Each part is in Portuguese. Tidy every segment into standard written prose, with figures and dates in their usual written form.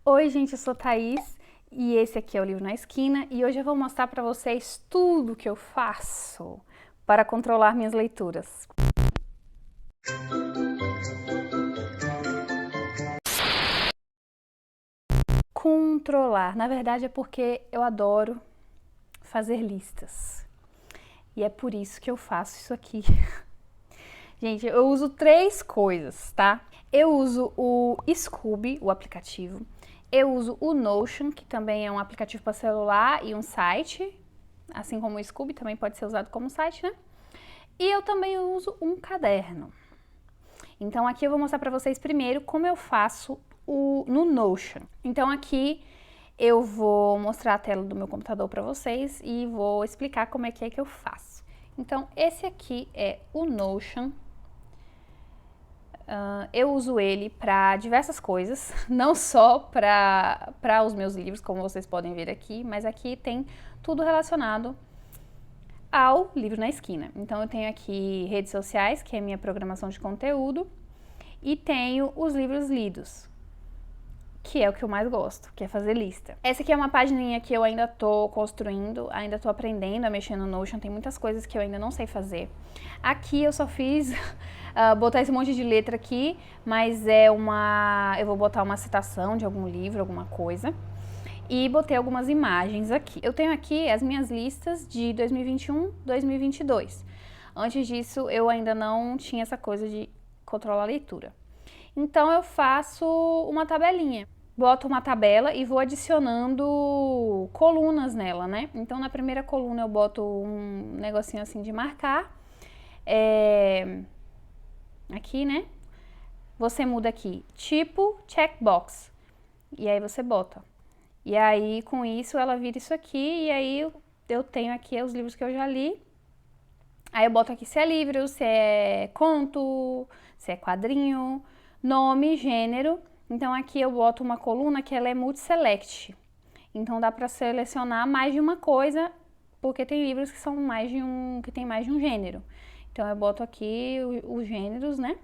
Oi, gente, eu sou Thaís e esse aqui é o Livro na Esquina e hoje eu vou mostrar para vocês tudo que eu faço para controlar minhas leituras. Controlar, na verdade é porque eu adoro fazer listas e é por isso que eu faço isso aqui. Gente, eu uso três coisas, tá? Eu uso o Scooby, o aplicativo. Eu uso o Notion, que também é um aplicativo para celular e um site. Assim como o Scooby também pode ser usado como site, né? E eu também uso um caderno. Então aqui eu vou mostrar para vocês primeiro como eu faço no Notion. Então aqui eu vou mostrar a tela do meu computador para vocês e vou explicar como é que eu faço. Então esse aqui é o Notion. Eu uso ele para diversas coisas, não só para os meus livros, como vocês podem ver aqui, mas aqui tem tudo relacionado ao Livro na Esquina. Então eu tenho aqui redes sociais, que é minha programação de conteúdo, e tenho os livros lidos, que é o que eu mais gosto, que é fazer lista. Essa aqui é uma pagininha que eu ainda tô construindo, ainda tô aprendendo a mexer no Notion, tem muitas coisas que eu ainda não sei fazer. Aqui eu só fiz botar esse monte de letra aqui, mas eu vou botar uma citação de algum livro, alguma coisa. E botei algumas imagens aqui. Eu tenho aqui as minhas listas de 2021, 2022. Antes disso, eu ainda não tinha essa coisa de controlar a leitura. Então eu faço uma tabelinha. Boto uma tabela e vou adicionando colunas nela, né? Então na primeira coluna eu boto um negocinho assim de marcar. Aqui, né? Você muda aqui, tipo checkbox. E aí você bota. E aí com isso ela vira isso aqui e aí eu tenho aqui os livros que eu já li. Aí eu boto aqui se é livro, se é conto, se é quadrinho, nome, gênero. Então aqui eu boto uma coluna que ela é multi-select. Então dá para selecionar mais de uma coisa, porque tem livros que são que tem mais de um gênero. Então eu boto aqui os gêneros, né?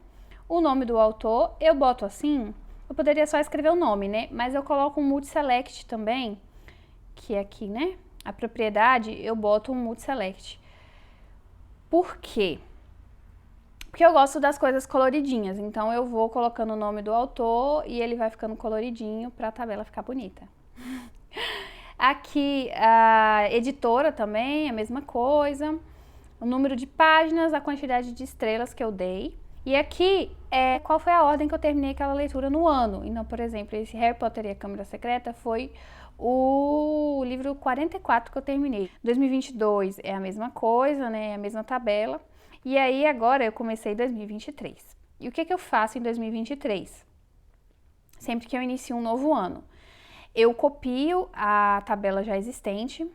O nome do autor, eu boto assim, eu poderia só escrever o nome, né? Mas eu coloco um multi-select também, que é aqui, né? A propriedade, eu boto um multi-select. Por quê? Porque eu gosto das coisas coloridinhas, então eu vou colocando o nome do autor e ele vai ficando coloridinho para a tabela ficar bonita. Aqui a editora também, a mesma coisa. O número de páginas, a quantidade de estrelas que eu dei. E aqui é qual foi a ordem que eu terminei aquela leitura no ano. Então, por exemplo, esse Harry Potter e a Câmara Secreta foi o livro 44 que eu terminei. 2022 é a mesma coisa, né? É a mesma tabela. E aí agora eu comecei 2023. E o que eu faço em 2023? Sempre que eu inicio um novo ano, eu copio a tabela já existente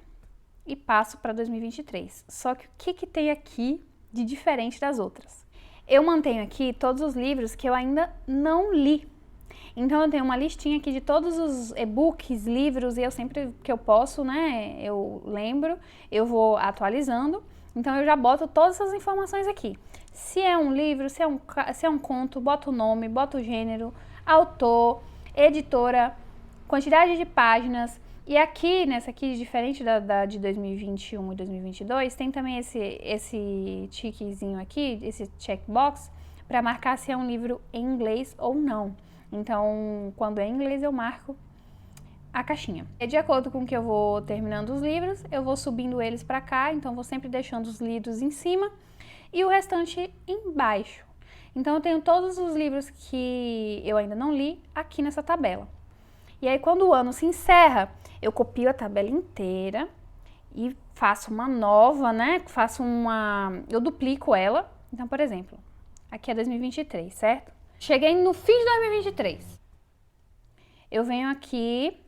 e passo para 2023. Só que o que tem aqui de diferente das outras? Eu mantenho aqui todos os livros que eu ainda não li. Então eu tenho uma listinha aqui de todos os e-books, livros, e eu sempre que eu posso, né, eu lembro, eu vou atualizando. Então eu já boto todas essas informações aqui. Se é um livro, se é um conto, boto o nome, boto o gênero, autor, editora, quantidade de páginas. E aqui, nessa aqui, diferente da de 2021 e 2022, tem também esse tiquezinho aqui, esse checkbox, para marcar se é um livro em inglês ou não. Então, quando é em inglês, eu marco a caixinha. De acordo com que eu vou terminando os livros, eu vou subindo eles para cá, então vou sempre deixando os lidos em cima e o restante embaixo. Então, eu tenho todos os livros que eu ainda não li aqui nessa tabela. E aí, quando o ano se encerra, eu copio a tabela inteira e faço uma nova, né? Eu duplico ela. Então, por exemplo, aqui é 2023, certo? Cheguei no fim de 2023. Eu venho aqui,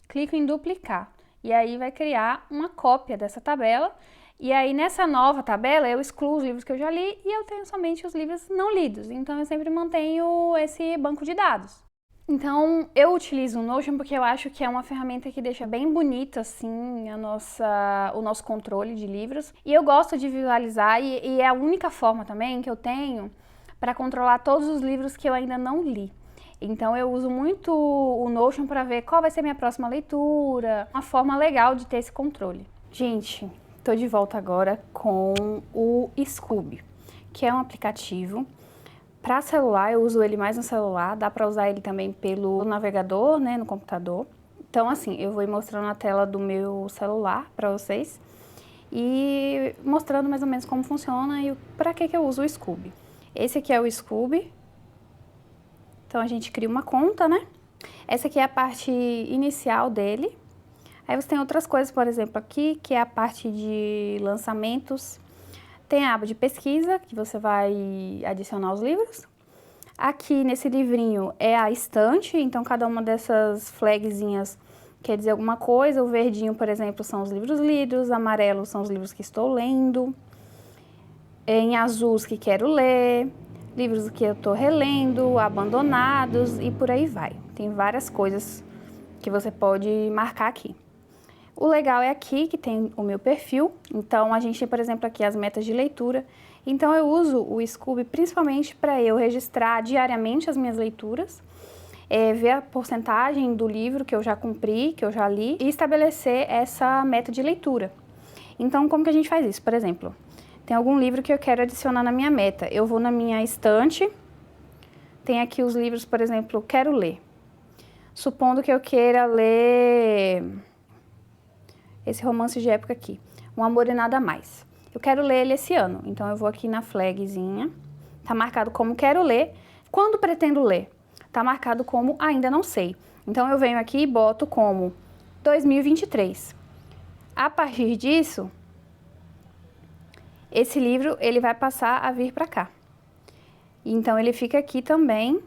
clico em duplicar. E aí vai criar uma cópia dessa tabela. E aí, nessa nova tabela, eu excluo os livros que eu já li e eu tenho somente os livros não lidos. Então, eu sempre mantenho esse banco de dados. Então, eu utilizo o Notion porque eu acho que é uma ferramenta que deixa bem bonito, assim, o nosso controle de livros. E eu gosto de visualizar e é a única forma também que eu tenho para controlar todos os livros que eu ainda não li. Então eu uso muito o Notion para ver qual vai ser minha próxima leitura, uma forma legal de ter esse controle. Gente, tô de volta agora com o Scoob, que é um aplicativo para celular. Eu uso ele mais no celular, dá para usar ele também pelo navegador, né, no computador. Então assim, eu vou ir mostrando a tela do meu celular para vocês e mostrando mais ou menos como funciona e para que eu uso o Scoob. Esse aqui é o Scoob. Então a gente cria uma conta, né? Essa aqui é a parte inicial dele. Aí você tem outras coisas, por exemplo, aqui, que é a parte de lançamentos. Tem a aba de pesquisa, que você vai adicionar os livros. Aqui nesse livrinho é a estante, então cada uma dessas flagzinhas quer dizer alguma coisa. O verdinho, por exemplo, são os livros lidos, amarelo são os livros que estou lendo, em azul os que quero ler, livros que eu estou relendo, abandonados e por aí vai. Tem várias coisas que você pode marcar aqui. O legal é aqui que tem o meu perfil, então a gente tem, por exemplo, aqui as metas de leitura. Então eu uso o Scoob principalmente para eu registrar diariamente as minhas leituras, ver a porcentagem do livro que eu já cumpri, que eu já li, e estabelecer essa meta de leitura. Então como que a gente faz isso? Por exemplo, tem algum livro que eu quero adicionar na minha meta. Eu vou na minha estante, tem aqui os livros, por exemplo, quero ler. Supondo que eu queira ler esse romance de época aqui, Um Amor e Nada Mais. Eu quero ler ele esse ano, então eu vou aqui na flagzinha, tá marcado como quero ler. Quando pretendo ler? Tá marcado como ainda não sei. Então eu venho aqui e boto como 2023. A partir disso, esse livro ele vai passar a vir para cá. Então ele fica aqui também.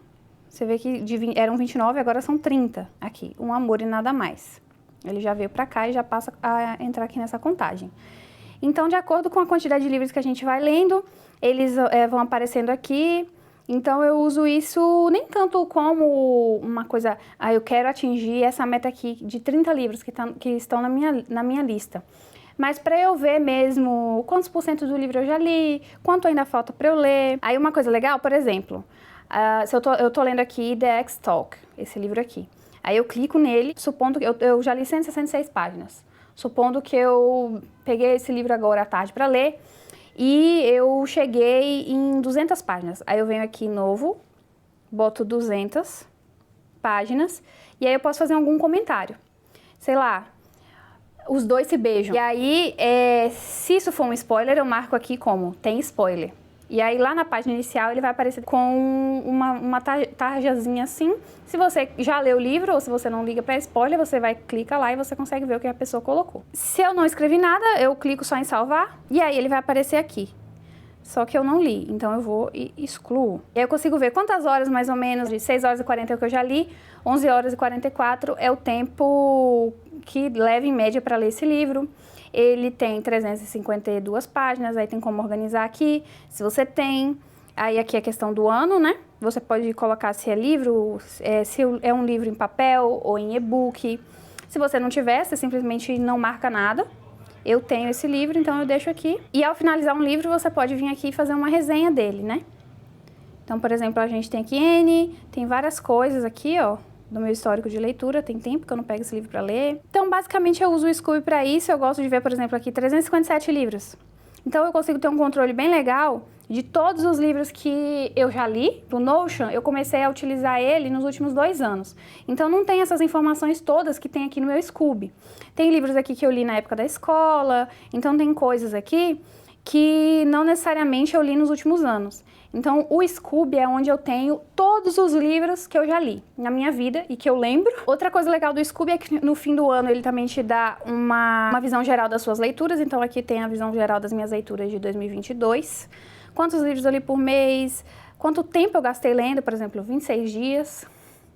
Você vê que eram 29, agora são 30 aqui. Um Amor e Nada Mais. Ele já veio para cá e já passa a entrar aqui nessa contagem. Então, de acordo com a quantidade de livros que a gente vai lendo, eles vão aparecendo aqui. Então eu uso isso nem tanto como uma coisa, eu quero atingir essa meta aqui de 30 livros que estão na minha lista. Mas para eu ver mesmo quantos por cento do livro eu já li, quanto ainda falta para eu ler. Aí uma coisa legal, por exemplo, se eu tô lendo aqui The X-Talk, esse livro aqui. Aí eu clico nele, supondo que eu já li 166 páginas. Supondo que eu peguei esse livro agora à tarde para ler e eu cheguei em 200 páginas. Aí eu venho aqui novo, boto 200 páginas e aí eu posso fazer algum comentário. Sei lá, os dois se beijam. E aí, se isso for um spoiler, eu marco aqui como tem spoiler. E aí lá na página inicial ele vai aparecer com uma tarjazinha assim. Se você já leu o livro ou se você não liga para spoiler, você vai clicar lá e você consegue ver o que a pessoa colocou. Se eu não escrevi nada, eu clico só em salvar e aí ele vai aparecer aqui. Só que eu não li, então eu vou e excluo. E aí eu consigo ver quantas horas mais ou menos, de 6 horas e 40 é o que eu já li, 11 horas e 44 é o tempo que leva em média para ler esse livro. Ele tem 352 páginas, aí tem como organizar aqui, se você tem. Aí aqui é a questão do ano, né? Você pode colocar se é livro, se é um livro em papel ou em e-book. Se você não tiver, você simplesmente não marca nada. Eu tenho esse livro, então eu deixo aqui. E ao finalizar um livro, você pode vir aqui e fazer uma resenha dele, né? Então, por exemplo, a gente tem aqui N, tem várias coisas aqui, ó, do meu histórico de leitura. Tem tempo que eu não pego esse livro para ler. Então, basicamente, eu uso o Scoob para isso. Eu gosto de ver, por exemplo, aqui 357 livros. Então, eu consigo ter um controle bem legal de todos os livros que eu já li. Do Notion, eu comecei a utilizar ele nos últimos 2 anos. Então, não tem essas informações todas que tem aqui no meu Scoob. Tem livros aqui que eu li na época da escola. Então, tem coisas aqui que não necessariamente eu li nos últimos anos. Então, o Scoob é onde eu tenho todos os livros que eu já li na minha vida e que eu lembro. Outra coisa legal do Scoob é que no fim do ano ele também te dá uma visão geral das suas leituras. Então, aqui tem a visão geral das minhas leituras de 2022. Quantos livros eu li por mês, quanto tempo eu gastei lendo, por exemplo, 26 dias.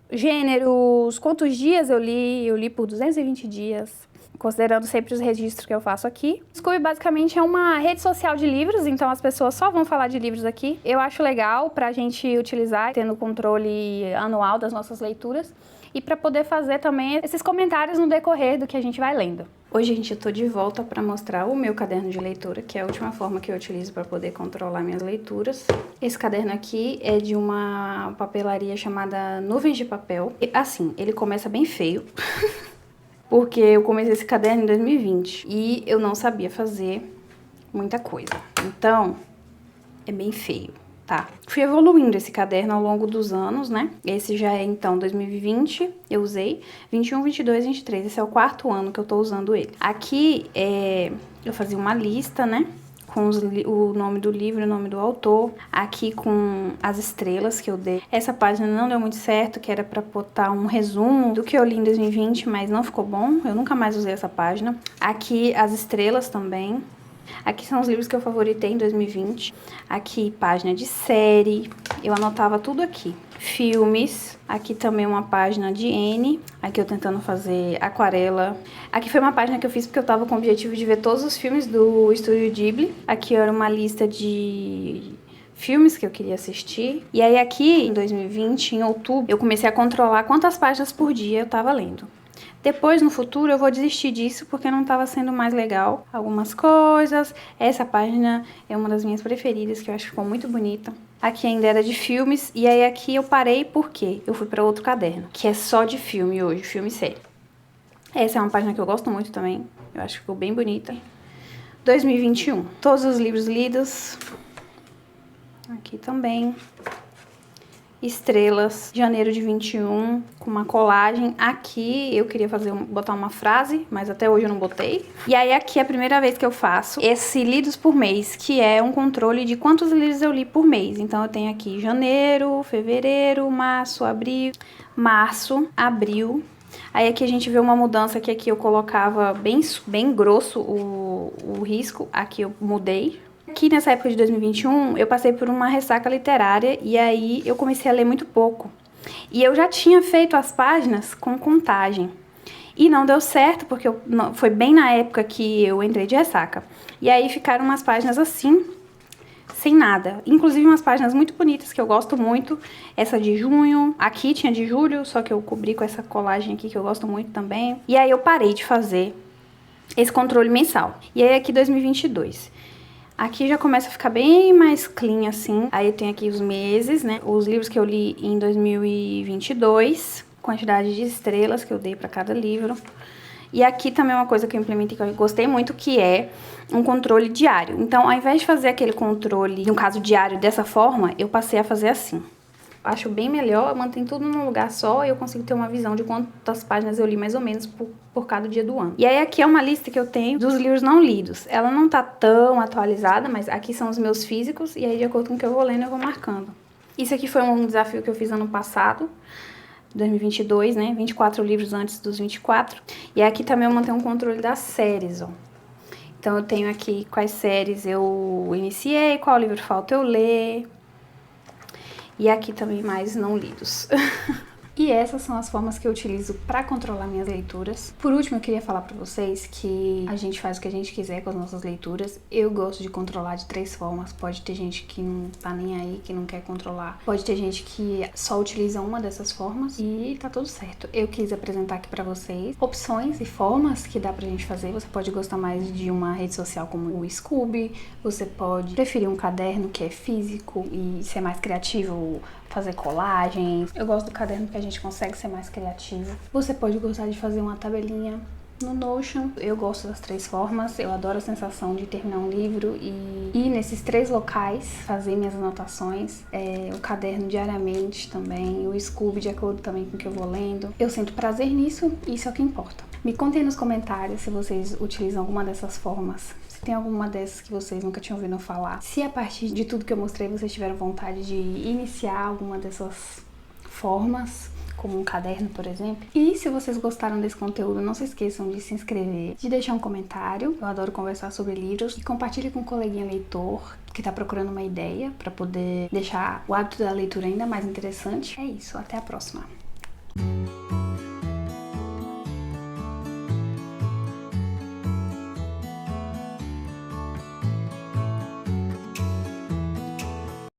Gêneros, quantos dias eu li por 220 dias. Considerando sempre os registros que eu faço aqui. O Scoob basicamente é uma rede social de livros, então as pessoas só vão falar de livros aqui. Eu acho legal pra gente utilizar, tendo controle anual das nossas leituras e para poder fazer também esses comentários no decorrer do que a gente vai lendo. Hoje, gente, eu tô de volta para mostrar o meu caderno de leitura, que é a última forma que eu utilizo para poder controlar minhas leituras. Esse caderno aqui é de uma papelaria chamada Nuvens de Papel. E, assim, ele começa bem feio, porque eu comecei esse caderno em 2020 e eu não sabia fazer muita coisa. Então, é bem feio. Tá, fui evoluindo esse caderno ao longo dos anos, né? Esse já é, então, 2020, eu usei, 21, 22, 23, esse é o 4º ano que eu tô usando ele. Aqui, eu fazia uma lista, né? Com o nome do livro, o nome do autor. Aqui com as estrelas que eu dei. Essa página não deu muito certo, que era pra botar um resumo do que eu li em 2020, mas não ficou bom. Eu nunca mais usei essa página. Aqui as estrelas também. Aqui são os livros que eu favoritei em 2020. Aqui, página de série. Eu anotava tudo aqui. Filmes. Aqui também uma página de N. Aqui eu tentando fazer aquarela. Aqui foi uma página que eu fiz porque eu tava com o objetivo de ver todos os filmes do Estúdio Ghibli. Aqui era uma lista de filmes que eu queria assistir. E aí aqui, em 2020, em outubro, eu comecei a controlar quantas páginas por dia eu tava lendo. Depois, no futuro, eu vou desistir disso porque não estava sendo mais legal algumas coisas. Essa página é uma das minhas preferidas, que eu acho que ficou muito bonita. Aqui ainda era de filmes, e aí aqui eu parei porque eu fui para outro caderno, que é só de filme hoje, filme e série. Essa é uma página que eu gosto muito também, eu acho que ficou bem bonita. 2021, todos os livros lidos. Aqui também. Estrelas, janeiro de 21, com uma colagem. Aqui eu queria botar uma frase, mas até hoje eu não botei. E aí aqui é a primeira vez que eu faço esse lidos por mês, que é um controle de quantos livros eu li por mês. Então eu tenho aqui janeiro, fevereiro, março, abril. Aí aqui a gente vê uma mudança que aqui eu colocava bem grosso o risco, aqui eu mudei. Aqui nessa época de 2021, eu passei por uma ressaca literária e aí eu comecei a ler muito pouco. E eu já tinha feito as páginas com contagem. E não deu certo, porque foi bem na época que eu entrei de ressaca. E aí ficaram umas páginas assim, sem nada. Inclusive umas páginas muito bonitas que eu gosto muito. Essa de junho, aqui tinha de julho, só que eu cobri com essa colagem aqui que eu gosto muito também. E aí eu parei de fazer esse controle mensal. E aí aqui 2022. Aqui já começa a ficar bem mais clean, assim. Aí eu tenho aqui os meses, né? Os livros que eu li em 2022, quantidade de estrelas que eu dei pra cada livro. E aqui também uma coisa que eu implementei que eu gostei muito, que é um controle diário. Então, ao invés de fazer aquele controle, no caso diário, dessa forma, eu passei a fazer assim. Acho bem melhor, eu mantenho tudo num lugar só e eu consigo ter uma visão de quantas páginas eu li mais ou menos por cada dia do ano. E aí aqui é uma lista que eu tenho dos livros não lidos. Ela não tá tão atualizada, mas aqui são os meus físicos e aí de acordo com o que eu vou lendo eu vou marcando. Isso aqui foi um desafio que eu fiz ano passado, 2022, né? 24 livros antes dos 24. E aqui também eu mantenho um controle das séries, ó. Então eu tenho aqui quais séries eu iniciei, qual livro falta eu ler. E aqui também mais não lidos. E essas são as formas que eu utilizo para controlar minhas leituras. Por último, eu queria falar para vocês que a gente faz o que a gente quiser com as nossas leituras. Eu gosto de controlar de 3 formas. Pode ter gente que não tá nem aí, que não quer controlar. Pode ter gente que só utiliza uma dessas formas e tá tudo certo. Eu quis apresentar aqui para vocês opções e formas que dá pra gente fazer. Você pode gostar mais de uma rede social como o Scooby. Você pode preferir um caderno que é físico e ser mais criativo, fazer colagens. Eu gosto do caderno porque a gente consegue ser mais criativo. Você pode gostar de fazer uma tabelinha no Notion. Eu gosto das 3 formas. Eu adoro a sensação de terminar um livro e ir nesses 3 locais, fazer minhas anotações. O caderno diariamente também, o Scooby de acordo também com o que eu vou lendo. Eu sinto prazer nisso e isso é o que importa. Me contem nos comentários se vocês utilizam alguma dessas formas. Tem alguma dessas que vocês nunca tinham ouvido falar? Se a partir de tudo que eu mostrei vocês tiveram vontade de iniciar alguma dessas formas, como um caderno, por exemplo. E se vocês gostaram desse conteúdo, não se esqueçam de se inscrever, de deixar um comentário. Eu adoro conversar sobre livros. E compartilhe com um coleguinha leitor que tá procurando uma ideia para poder deixar o hábito da leitura ainda mais interessante. É isso, até a próxima.